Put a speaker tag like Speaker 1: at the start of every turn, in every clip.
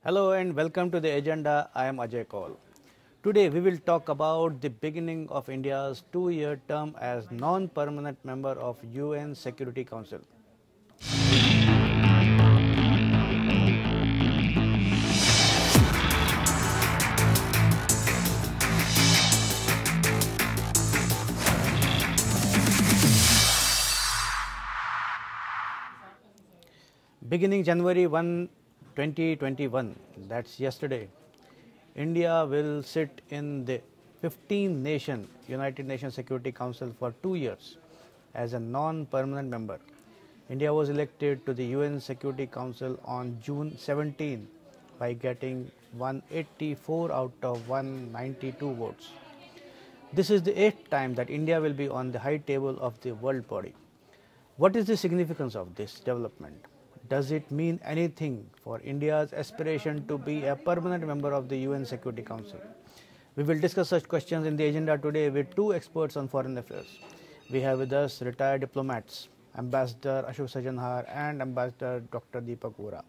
Speaker 1: Hello and welcome to the agenda. I am Ajay Kaul. Today we will talk about the beginning of India's 2-year term as non-permanent member of UN Security Council. Beginning January 1, 2021, that's yesterday, India will sit in the 15th United Nations Security Council for 2 years as a non-permanent member. India was elected to the UN Security Council on June 17 by getting 184 out of 192 votes. This is the 8th time that India will be on the high table of the world body. What is the significance of this development? Does it mean anything for India's aspiration to be a permanent member of the UN Security Council? We will discuss such questions in the agenda today with two experts on foreign affairs. We have with us retired diplomats, Ambassador Ashok Sajanhar and Ambassador Dr. Deepak Vora.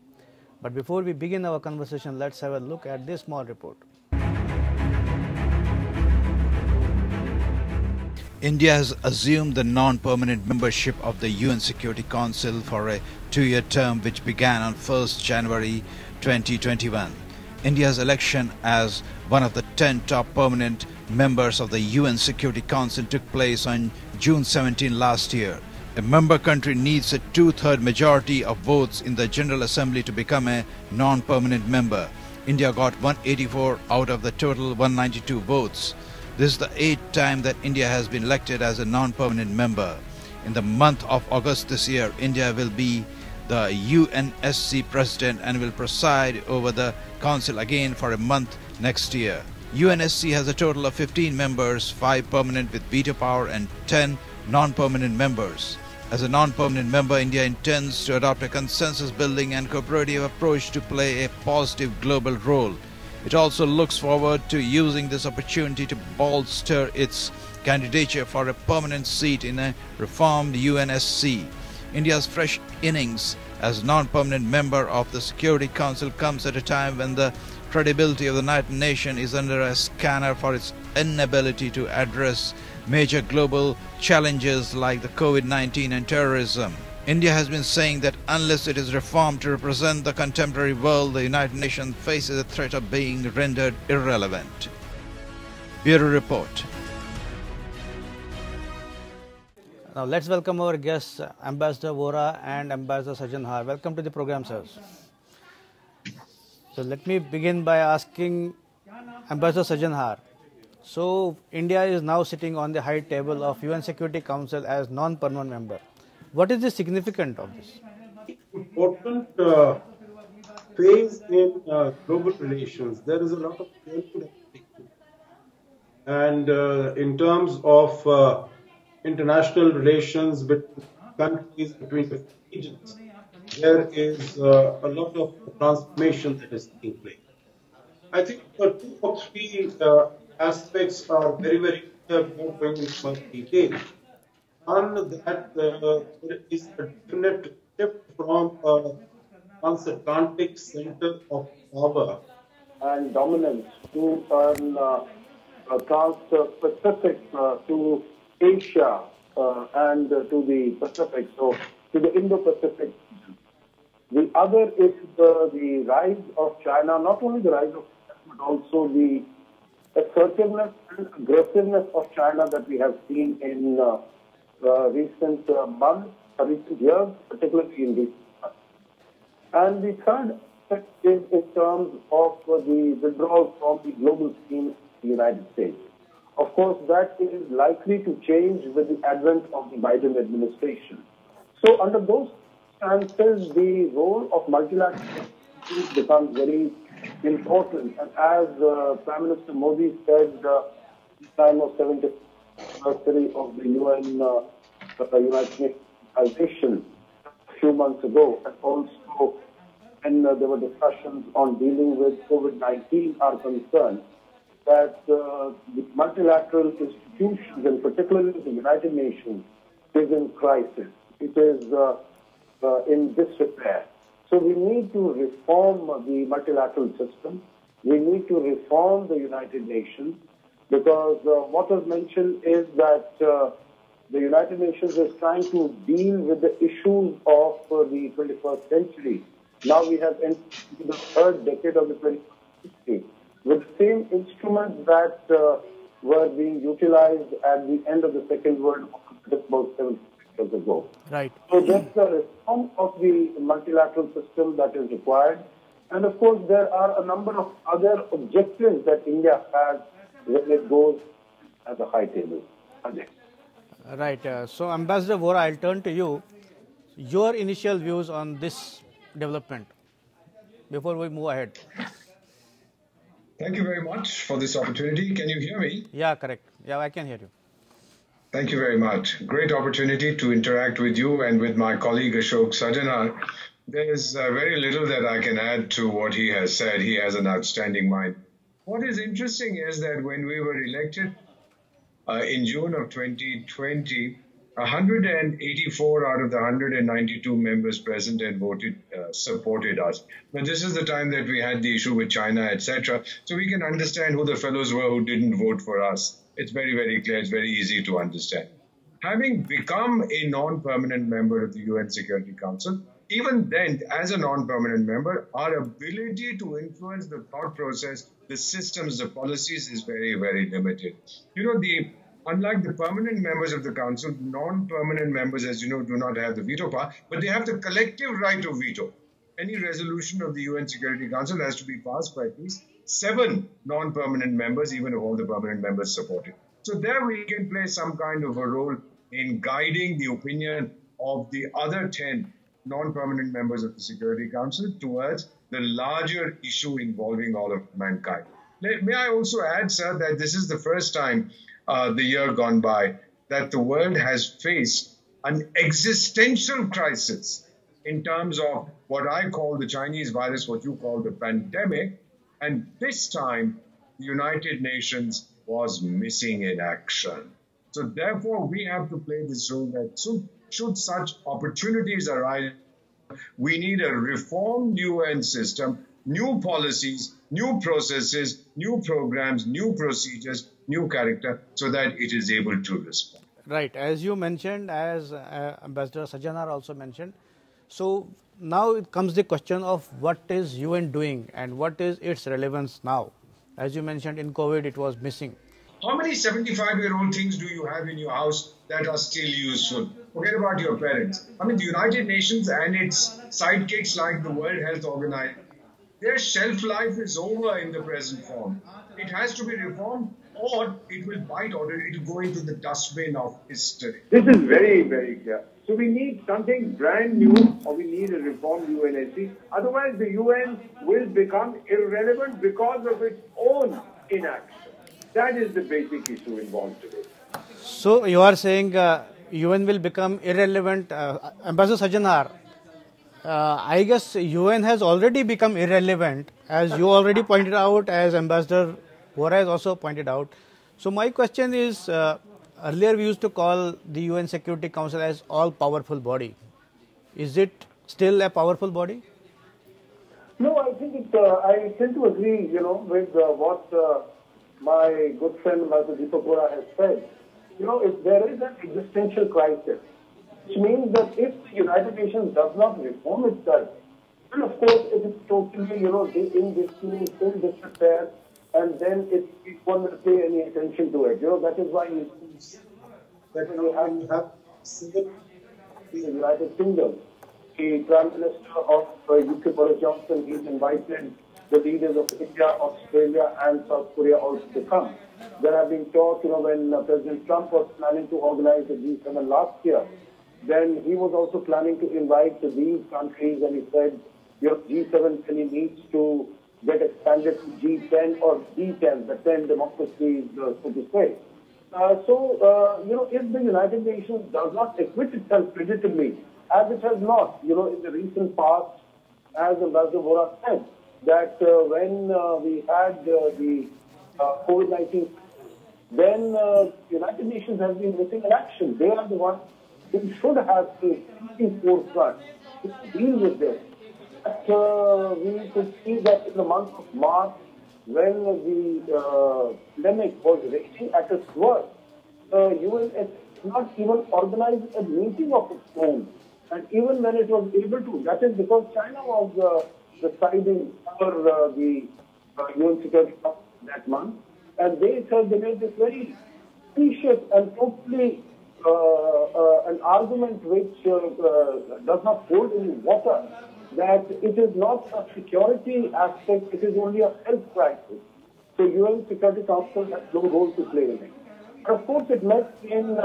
Speaker 1: But before we begin our conversation, let's have a look at this small report.
Speaker 2: India has assumed the non-permanent membership of the UN Security Council for a 2-year term which began on 1st January 2021. India's election as one of the 10 top permanent members of the UN Security Council took place on June 17 last year. A member country needs a 2/3 majority of votes in the General Assembly to become a non-permanent member. India got 184 out of the total 192 votes. This is the 8th time that India has been elected as a non-permanent member. In the month of August this year, India will be the UNSC president and will preside over the council again for a month next year. UNSC has a total of 15 members, 5 permanent with veto power and 10 non-permanent members. As a non-permanent member, India intends to adopt a consensus-building and cooperative approach to play a positive global role. It also looks forward to using this opportunity to bolster its candidature for a permanent seat in a reformed UNSC. India's fresh innings as non-permanent member of the Security Council comes at a time when the credibility of the United Nations is under a scanner for its inability to address major global challenges like the COVID-19 and terrorism. India has been saying that unless it is reformed to represent the contemporary world, the United Nations faces a threat of being rendered irrelevant. Bureau Report.
Speaker 1: Now let's welcome our guests, Ambassador Vora and Ambassador Sajanhar. Welcome to the program, sirs. So let me begin by asking Ambassador Sajanhar. So India is now sitting on the high table of UN Security Council as non-permanent member. What is the significance of this?
Speaker 3: Important phase in global relations. There is a lot of and in terms of international relations between countries, between the regions, there is a lot of transformation that is taking place. I think 2 or 3 aspects are very, very clear without going into much detail. One, that there is a definite shift from a transatlantic center of power and dominance to a trans-Pacific, to Asia and to the Pacific, so to the Indo-Pacific region. The other is the rise of China, not only the rise of China, but also the assertiveness and aggressiveness of China that we have seen in recent months, recent years, particularly in recent months. And the third aspect is in terms of the withdrawal from the global scene of the United States. Of course, that is likely to change with the advent of the Biden administration. So under those circumstances, the role of multilateral becomes very important. And as Prime Minister Modi said at the time of 70th anniversary of the UN United Nations Organization a few months ago, and also when there were discussions on dealing with COVID-19 are concerned, that the multilateral institutions, and particularly the United Nations, is in crisis. It is in disrepair.
Speaker 4: So we need to reform the multilateral system. We need to reform the United Nations, because what was mentioned is that the United Nations is trying to deal with the issues of the 21st century. Now we have entered the third decade of the 21st century with the same instruments that were being utilized at the end of the Second World War, just about 70 years ago.
Speaker 1: Right.
Speaker 4: So that's the reform of the multilateral system that is required. And of course, there are a number of other objectives that India has when it goes at the high table.
Speaker 1: Right. So, Ambassador Vora, I'll turn to you. Your initial views on this development before we move ahead.
Speaker 5: Thank you very much for this opportunity. Can you hear me?
Speaker 1: Yeah, correct. Yeah, I can hear you.
Speaker 5: Thank you very much. Great opportunity to interact with you and with my colleague Ashok Sajjanar. There is very little that I can add to what he has said. He has an outstanding mind. What is interesting is that when we were elected in June of 2020, 184 out of the 192 members present and voted supported us. But this is the time that we had the issue with China, etc. So we can understand who the fellows were who didn't vote for us. It's very, very clear. It's very easy to understand. Having become a non-permanent member of the UN Security Council, even then, as a non-permanent member, our ability to influence the thought process, the systems, the policies is very, very limited. You know, unlike the permanent members of the Council, non-permanent members, as you know, do not have the veto power, but they have the collective right of veto. Any resolution of the UN Security Council has to be passed by at least 7 non-permanent members, even if all the permanent members support it. So there we can play some kind of a role in guiding the opinion of the other 10 non-permanent members of the Security Council towards the larger issue involving all of mankind. May I also add, sir, that this is the first time the year gone by that the world has faced an existential crisis in terms of what I call the Chinese virus, what you call the pandemic. And this time, the United Nations was missing in action. So therefore, we have to play this role that should such opportunities arise, we need a reformed UN system, new policies, new processes, new programs, new procedures, new character, so that it is able to respond.
Speaker 1: Right. As you mentioned, as Ambassador Sajjanar also mentioned, so now it comes the question of what is UN doing and what is its relevance now. As you mentioned, in COVID, it was missing.
Speaker 5: How many 75-year-old things do you have in your house that are still useful? Forget about your parents. I mean, the United Nations and its sidekicks like the World Health Organization, their shelf life is over in the present form. It has to be reformed, or it will bite, or it will go into the dustbin of history.
Speaker 4: This is very, very clear. So we need something brand new, or we need a reformed UNSC. Otherwise, the UN will become irrelevant because of its own inaction. That is the basic issue involved today.
Speaker 1: So you are saying UN will become irrelevant. Ambassador Sajjanar, I guess UN has already become irrelevant, as you already pointed out, as Ambassador Vora has also pointed out. So my question is, earlier we used to call the UN Security Council as all-powerful body. Is it still a powerful body?
Speaker 4: No, I think I tend to agree, with what my good friend Mr. Deepak Vora has said. If there is an existential crisis, which means that if the United Nations does not reform itself, then of course it is totally, in disrepair, and then it won't pay any attention to it. That is why you see that we have the United Kingdom. The Prime Minister of UK, Boris Johnson, he's invited the leaders of India, Australia and South Korea also to come. There have been talks, when President Trump was planning to organize the G7 last year, then he was also planning to invite these countries, and he said, G7 really needs to get expanded to G10 or D10, the 10 democracies, so to say. If the United Nations does not equip itself creditably, as it has not, in the recent past, as Ambassador Vora said, that when we had the COVID-19, then the United Nations has been missing in action. They are the ones who should have to be forefront to deal with this. we could see that in the month of March, when the pandemic was raging at its worst, the UN had not even organized a meeting of its own. And even when it was able to, that is because China was deciding for the UN Security Council that month. And they said they made this very specious and totally an argument which does not hold any water, that it is not a security aspect, it is only a health crisis. So UN Security Council has no role to play in it. But of course it met in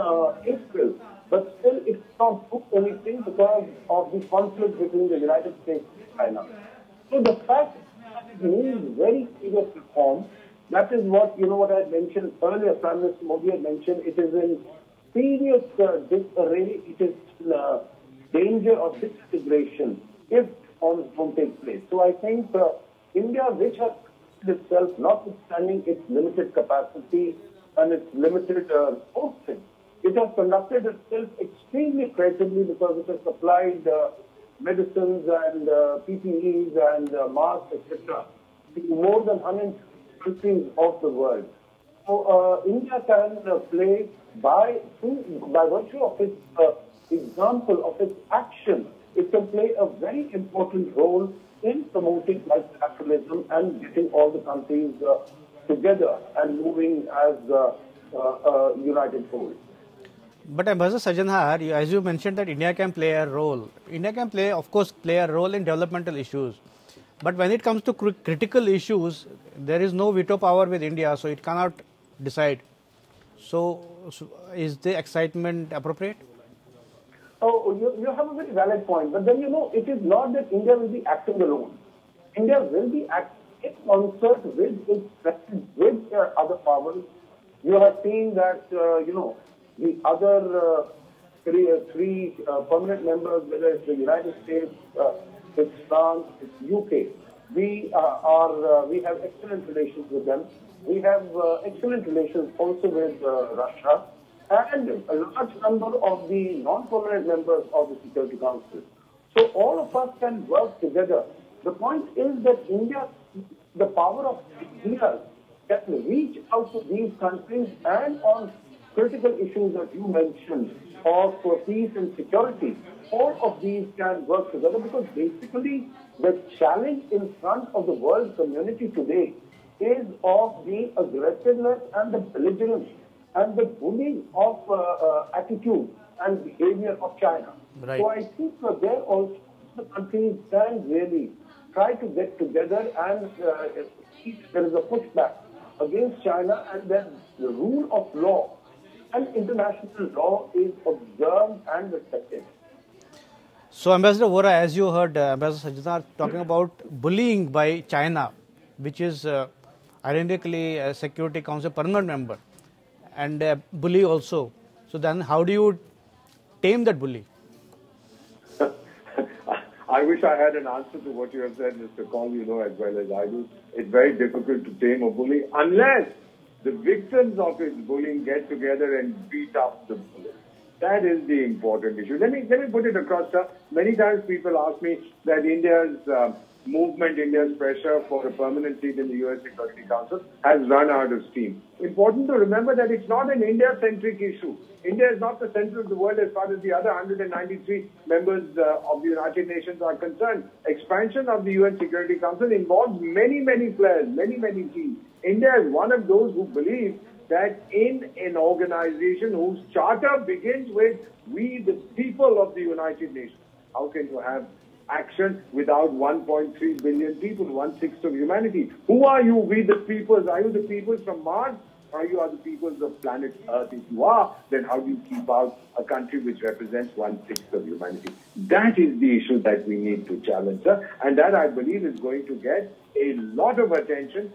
Speaker 4: April, but still it did not do anything because of the conflict between the United States and China. So the fact that it needs very serious reform, that is what, what I had mentioned earlier, Prime Minister Modi had mentioned, it is in serious disarray, it is in danger of disintegration if reforms don't take place. So I think India, which has itself, notwithstanding its limited capacity and its limited resources, it has conducted itself extremely creditably because it has supplied medicines and PPEs and masks, etc., to more than 100 countries of the world. So India can play by virtue of its example, of its action, it can play a very important role in promoting multilateralism and getting all the countries together and moving as a united whole.
Speaker 1: But Ambassador Sajanhar, as you mentioned that India can play a role. India can play, of course, play a role in developmental issues. But when it comes to critical issues, there is no veto power with India, so it cannot decide. So is the excitement appropriate?
Speaker 4: Oh, you have a very valid point. But then, it is not that India will be acting alone. India will be acting in concert with its president, with other powers. You have seen that, the other three permanent members, whether it's the United States, it's France, it's UK, we have excellent relations with them. We have excellent relations also with Russia and a large number of the non-permanent members of the Security Council. So all of us can work together. The point is that India, the power of India, can reach out to these countries and on critical issues that you mentioned of peace and security. All of these can work together because basically the challenge in front of the world community today is of the aggressiveness and the belligerence and the bullying of attitude and behavior of China.
Speaker 1: Right.
Speaker 4: So I think there also the countries can really try to get together and if there is a pushback against China, and then the rule of law and international law is observed and respected.
Speaker 1: So Ambassador Vora, as you heard Ambassador Sajanhar talking about bullying by China, which is ironically a Security Council permanent member and a bully also. So then how do you tame that bully?
Speaker 6: I wish I had an answer to what you have said, Mr. Kaul, as well as I do. It's very difficult to tame a bully unless the victims of his bullying get together and beat up the bully. That is the important issue. Let me put it across, sir. Many times people ask me that India's movement, India's pressure for a permanent seat in the UN Security Council has run out of steam. Important to remember that it's not an India-centric issue. India is not the center of the world as far as the other 193 members of the United Nations are concerned. Expansion of the UN Security Council involves many, many players, many, many teams. India is one of those who believe that in an organization whose charter begins with we the people of the United Nations. How can you have action without 1.3 billion people, 1/6 of humanity? Who are you, we the peoples? Are you the peoples from Mars? Or are you the peoples of planet Earth? If you are, then how do you keep out a country which represents 1/6 of humanity? That is the issue that we need to challenge, sir. And that, I believe, is going to get a lot of attention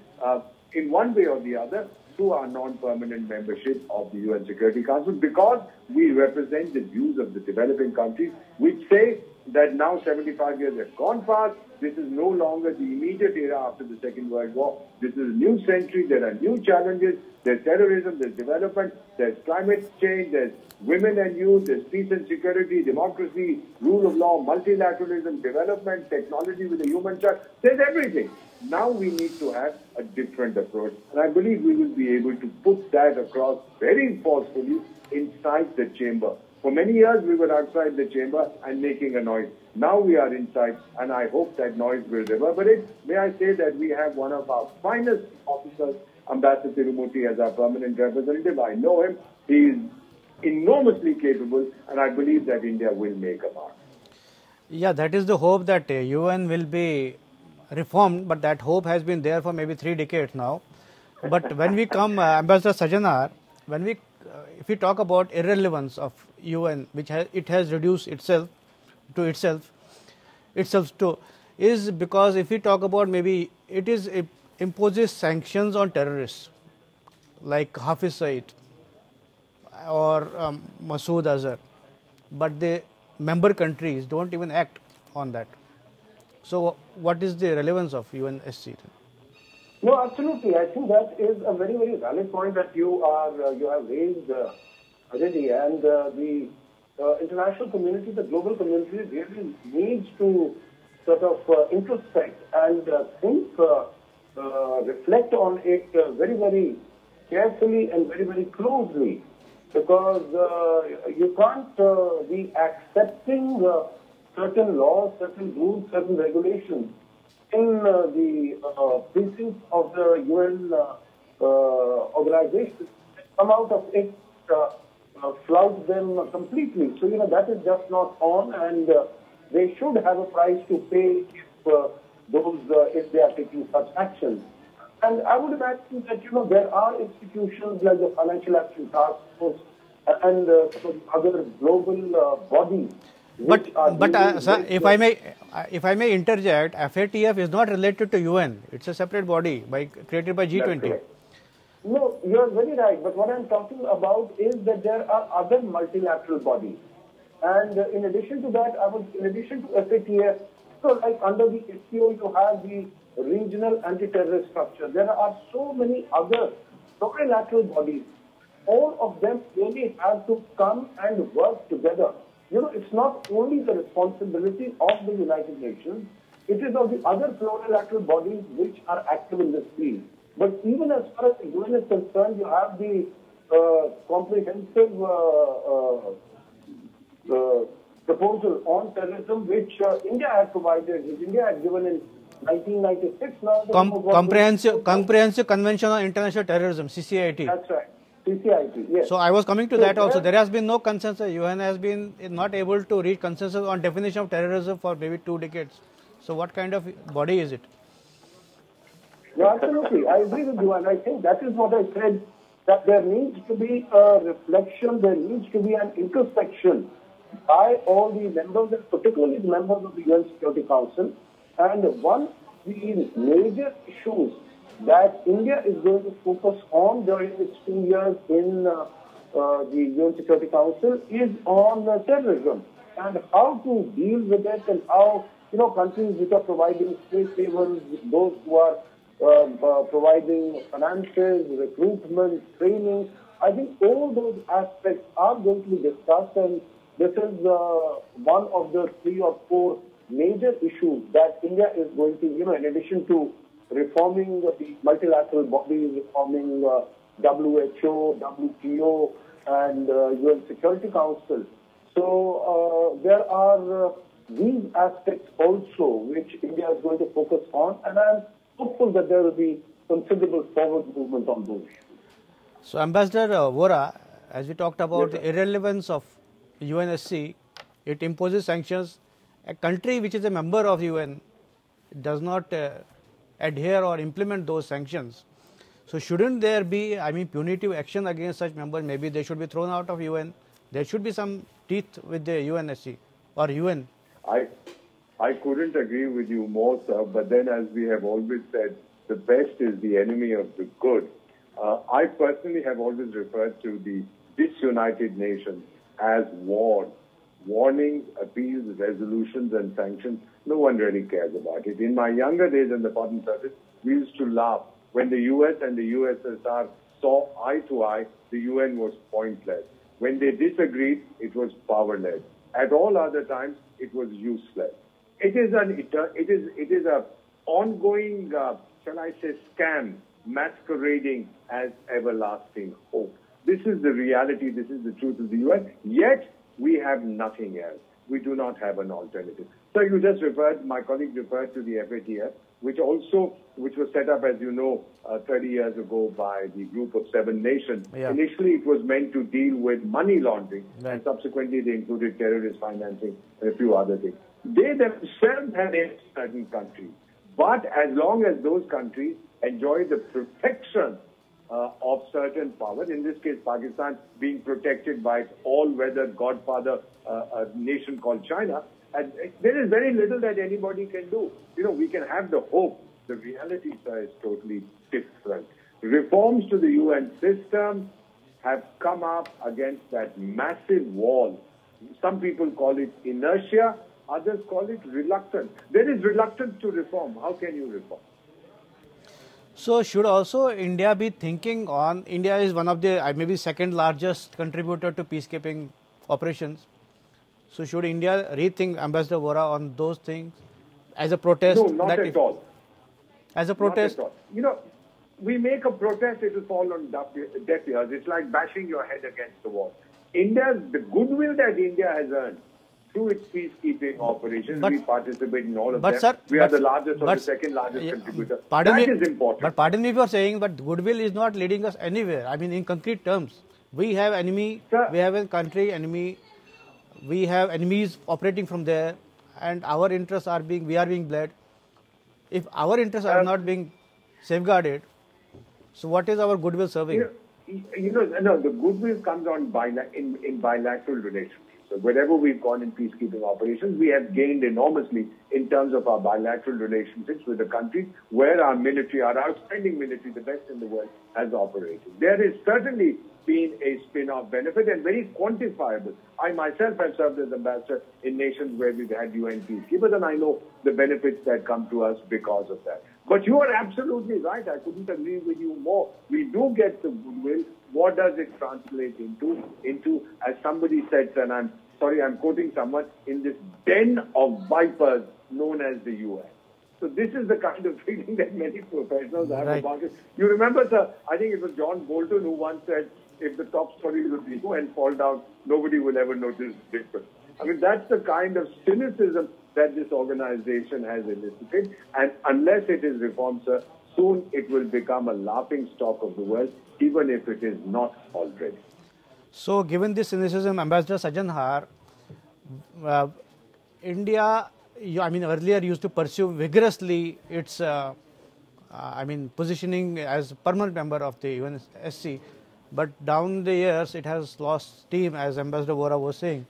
Speaker 6: in one way or the other through our non-permanent membership of the UN Security Council, because we represent the views of the developing countries which say that now 75 years have gone past. This is no longer the immediate era after the Second World War. This is a new century. There are new challenges. There's terrorism, there's development, there's climate change, there's women and youth, there's peace and security, democracy, rule of law, multilateralism, development, technology with the human touch. There's everything. Now we need to have a different approach. And I believe we will be able to put that across very forcefully inside the chamber. For many years, we were outside the chamber and making a noise. Now we are inside, and I hope that noise will reverberate. May I say that we have one of our finest officers, Ambassador Tirumurti, as our permanent representative. I know him. He is enormously capable, and I believe that India will make a mark.
Speaker 1: Yeah, that is the hope that UN will be reformed, but that hope has been there for maybe 3 decades now. But when we come, Ambassador Sajanar, when we if we talk about irrelevance of UN, which it has reduced itself to is because if we talk about maybe it imposes sanctions on terrorists like Hafiz Saeed or Masood Azhar, but the member countries don't even act on that. So what is the relevance of UNSC?
Speaker 4: No, absolutely. I think that is a very, very valid point that you have raised, Aditi, and the international community, the global community, really needs to sort of introspect and think, reflect on it very, very carefully and very, very closely, because you can't be accepting certain laws, certain rules, certain regulations in the precincts of the UN organization. Come out of it, flout them completely. So, that is just not on, and they should have a price to pay if they are taking such action. And I would imagine that, there are institutions like the Financial Action Task Force and other global bodies.
Speaker 1: But sir, if I may interject, FATF is not related to UN. It's a separate body created by G20.
Speaker 4: No, you're very right. But what I'm talking about is that there are other multilateral bodies. And in addition to that, in addition to FATF, so like under the SCO, you have the regional anti-terrorist structure. There are so many other multilateral bodies. All of them really have to come and work together. It's not only the responsibility of the United Nations, it is of the other plurilateral bodies which are active in this field. But even as far as the UN is concerned, you have the comprehensive proposal on terrorism, which India had provided, which India had given in 1996. Now,
Speaker 1: Comprehensive Convention on International Terrorism, CCIT.
Speaker 4: That's right. CCIT, yes.
Speaker 1: So I was coming to that also. There has been no consensus. UN has been not able to reach consensus on definition of terrorism for maybe 2 decades. So what kind of body is it?
Speaker 4: Yeah, absolutely. I agree with you, and I think that is what I said, that there needs to be a reflection, there needs to be an introspection by all the members, and particularly the members of the UN Security Council. And one of the major issues that India is going to focus on during its 2 years in the UN Security Council is on terrorism and how to deal with it, and how countries which are providing safe havens, those who are providing finances, recruitment, training. I think all those aspects are going to be discussed, and this is one of the 3 or 4 major issues that India is going to, in addition to reforming the multilateral bodies, reforming WHO, WTO, and UN Security Council. So there are these aspects also which India is going to focus on, and I'm hopeful that there will be considerable forward movement on those issues.
Speaker 1: So, Ambassador Vora, as we talked about the irrelevance of UNSC, it imposes sanctions. A country which is a member of UN does not adhere or implement those sanctions. So, shouldn't there be, punitive action against such members? Maybe they should be thrown out of UN. There should be some teeth with the UNSC or UN.
Speaker 6: I couldn't agree with you more, sir, but then as we have always said, the best is the enemy of the good. I personally have always referred to the disunited nations as wars. warnings, appeals, resolutions, and sanctions, no one really cares about it. In my younger days in the Foreign Service, we used to laugh. When the US and the USSR saw eye to eye, the UN was pointless. When they disagreed, it was powerless. At all other times, it was useless. It is a ongoing, shall I say, scam masquerading as everlasting hope. This is the reality. This is the truth of the UN. Yet we have nothing else. We do not have an alternative. So you just referred, my colleague referred to the FATF, which was set up, as you know, 30 years ago by the group of 7 nations.
Speaker 1: Yeah.
Speaker 6: Initially, it was meant to deal with money laundering,
Speaker 1: Right.
Speaker 6: and subsequently they included terrorist financing and a few other things. They themselves had in certain countries, but as long as those countries enjoy the protection of certain powers, in this case Pakistan being protected by its all-weather godfather, a nation called China, and there is very little that anybody can do. You know, we can have the hope. The reality, sir, is totally different. Reforms to the UN system have come up against that massive wall. Some people call it inertia, others call it reluctance. There is reluctance to reform. How can you reform?
Speaker 1: So should also India be thinking on, India is one of the maybe second largest contributor to peacekeeping operations. So should India rethink, Ambassador Vora, on those things as a protest?
Speaker 6: No, not at all.
Speaker 1: As a protest?
Speaker 6: Not at all. You know, we make a protest, it will fall on deaf ears. It's like bashing your head against the wall. The goodwill that India has earned through its peacekeeping operations, we participate in all of them.
Speaker 1: Sir,
Speaker 6: we are the largest or the second largest contributor.
Speaker 1: That
Speaker 6: is important.
Speaker 1: But pardon me if you are saying, but goodwill is not leading us anywhere. I mean, in concrete terms, we have enemy,
Speaker 6: Sir,
Speaker 1: we have a country enemy, we have enemies operating from there, and our interests are being bled. If our interests are not being safeguarded, so what is our goodwill serving?
Speaker 6: The goodwill comes on in bilateral relations. So wherever we've gone in peacekeeping operations, we have gained enormously in terms of our bilateral relationships with the countries where our military, our outstanding military, the best in the world, has operated. There is certainly been a spin-off benefit and very quantifiable. I myself have served as ambassador in nations where we've had UN peacekeepers, and I know the benefits that come to us because of that. But you are absolutely right. I couldn't agree with you more. We do get the goodwill. What does it translate into, as somebody said, and I'm quoting someone, in this den of vipers known as the UN. So this is the kind of feeling that many professionals have about it. You remember, sir, I think it was John Bolton who once said, if the top story will be and fall down, nobody will ever notice the difference. I mean, that's the kind of cynicism that this organization has elicited. And unless it is reformed, sir, soon it will become a laughing stock of the world, even if it is not already.
Speaker 1: So, given this cynicism, Ambassador Sajan Har, India, earlier used to pursue vigorously its, positioning as permanent member of the UNSC, but down the years it has lost steam, as Ambassador Vora was saying,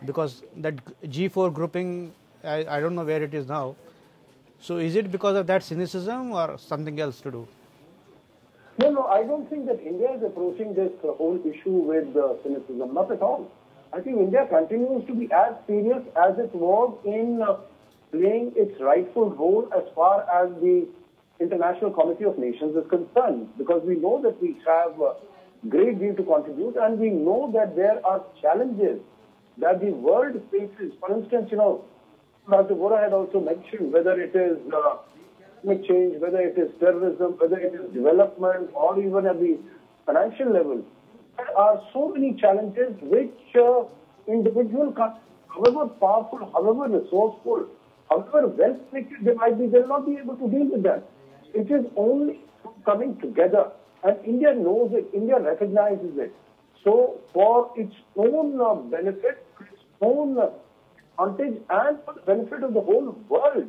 Speaker 1: because that G4 grouping, I don't know where it is now. So, is it because of that cynicism or something else to do?
Speaker 4: No, I don't think that India is approaching this whole issue with cynicism. Not at all. I think India continues to be as serious as it was in playing its rightful role as far as the International Committee of Nations is concerned, because we know that we have a great deal to contribute, and we know that there are challenges that the world faces. For instance, Dr. Vora had also mentioned whether it is climate change, whether it is terrorism, whether it is development, or even at the financial level. There are so many challenges which individual countries, however powerful, however resourceful, however well-connected they might be, they will not be able to deal with that. It is only coming together, and India knows it, India recognizes it. So for its own benefit, its own advantage, and for the benefit of the whole world,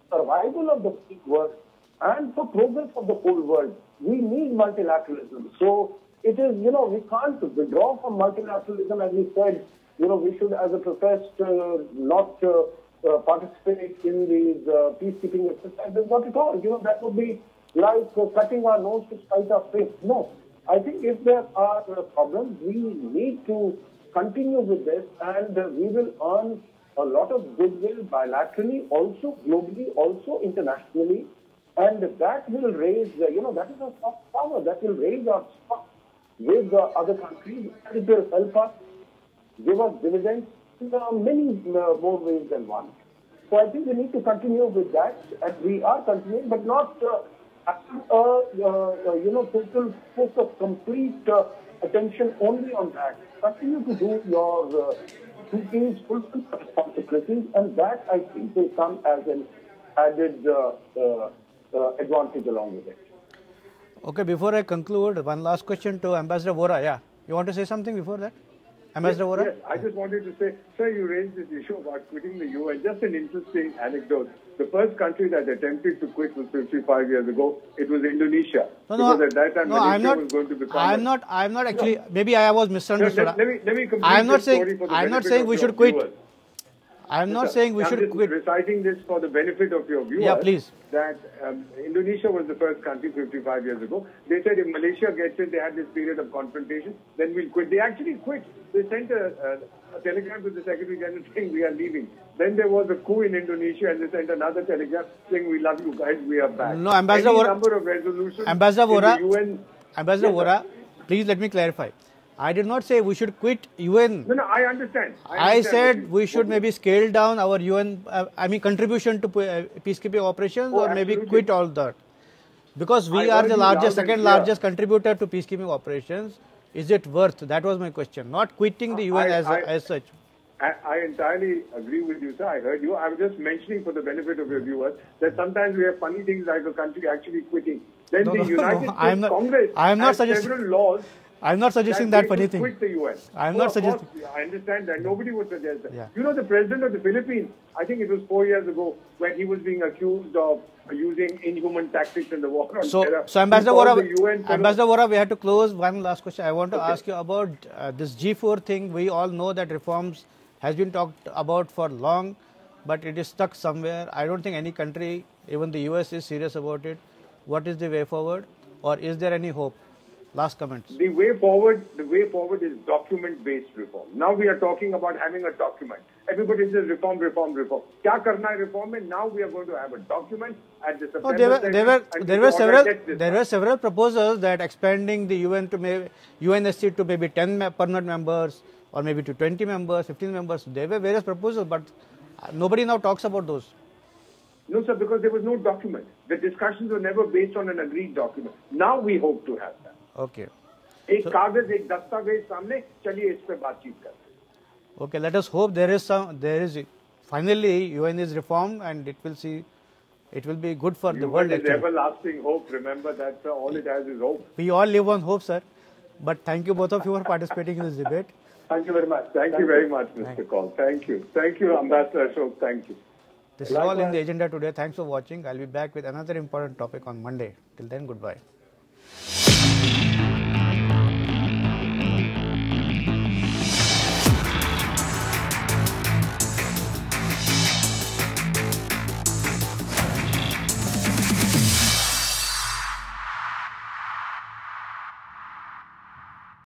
Speaker 4: survival of the whole world, and for progress of the whole world, we need multilateralism. So it is, we can't withdraw from multilateralism. As we said, we should, as a professed, not participate in these peacekeeping exercises. Not at all. That would be like cutting our nose to spite our face. No. I think if there are problems, we need to continue with this, and we will earn a lot of goodwill bilaterally, also globally, also internationally, and that will raise, that is a soft power that will raise our stock with other countries, and it will help us give us dividends in many more ways than one. So I think we need to continue with that, and we are continuing, but not total focus, complete attention only on that. Continue to do your duties, fulfill responsibilities, and that I think will come as an added advantage along with it.
Speaker 1: Okay, before I conclude, one last question to Ambassador Vora. Yeah, you want to say something before that? Ambassador Vora?
Speaker 6: Yes, I just wanted to say, sir, you raised this issue about quitting the UN. Just an interesting anecdote. The first country that attempted to quit was 55 years ago. It was Indonesia. Because at that time, Malaysia was going to become...
Speaker 1: I'm not actually... Maybe I was misunderstood.
Speaker 6: Let me complete the story for the benefit of
Speaker 1: we should
Speaker 6: your
Speaker 1: quit.
Speaker 6: viewers.
Speaker 1: I'm not saying we should quit.
Speaker 6: I'm just reciting this for the benefit of your viewers.
Speaker 1: Yeah, please.
Speaker 6: That Indonesia was the first country 55 years ago. They said if Malaysia gets it, they had this period of confrontation, then we'll quit. They actually quit. They sent a telegram to the Secretary General saying we are leaving. Then there was a coup in Indonesia and they sent another telegram saying we love you guys, we are back.
Speaker 1: No, Ambassador Vora,
Speaker 6: number of resolutions
Speaker 1: Ambassador Vora,
Speaker 6: in the UN.
Speaker 1: Ambassador Vora, please let me clarify. I did not say we should quit UN.
Speaker 6: No, I understand.
Speaker 1: I said we should maybe scale down our UN, contribution to peacekeeping operations, or maybe quit all that. Because we are the second largest contributor to peacekeeping operations. Is it worth? That was my question. Not quitting the UN as such.
Speaker 6: I entirely agree with you, sir. I heard you. I was just mentioning for the benefit of your viewers that sometimes we have funny things like a country actually quitting. Then the United States Congress has several laws.
Speaker 1: I'm not suggesting that funny thing.
Speaker 6: Quit the UN.
Speaker 1: I'm not suggesting.
Speaker 6: I understand that. Nobody would suggest that.
Speaker 1: Yeah.
Speaker 6: You know, the president of the Philippines, I think it was 4 years ago, when he was being accused of using inhuman tactics in the war on terror.
Speaker 1: So Ambassador Vora, we have to close. One last question. I want to ask you about this G4 thing. We all know that reforms has been talked about for long, but it is stuck somewhere. I don't think any country, even the US, is serious about it. What is the way forward, or is there any hope? Last comments.
Speaker 6: The way forward is document-based reform. Now we are talking about having a document. Everybody says reform. Kya karna hai reform mein? Now we are going to have a document at the September
Speaker 1: there were several proposals that expanding the UN to UNSC to maybe 10 permanent members, or maybe to 20 members, 15 members. There were various proposals, but nobody now talks about those.
Speaker 6: No, sir, because there was no document. The discussions were never based on an agreed document. Now we hope to have that.
Speaker 1: Okay.
Speaker 6: एक कागज एक दस्तावेज सामने चलिए इस पे बातचीत करते.
Speaker 1: Okay, let us hope there is finally UN is reformed and it will be good for the world.
Speaker 6: It is everlasting hope. Remember that, sir. All it has is hope.
Speaker 1: We all live on hope, sir. But thank you both of you for participating in this debate.
Speaker 6: Thank you very much. Thank you very much, Mr. Kaul. Thank you. Thank you, Ambassador Ashok. Thank you.
Speaker 1: This is all in the agenda today. Thanks for watching. I'll be back with another important topic on Monday. Till then, goodbye.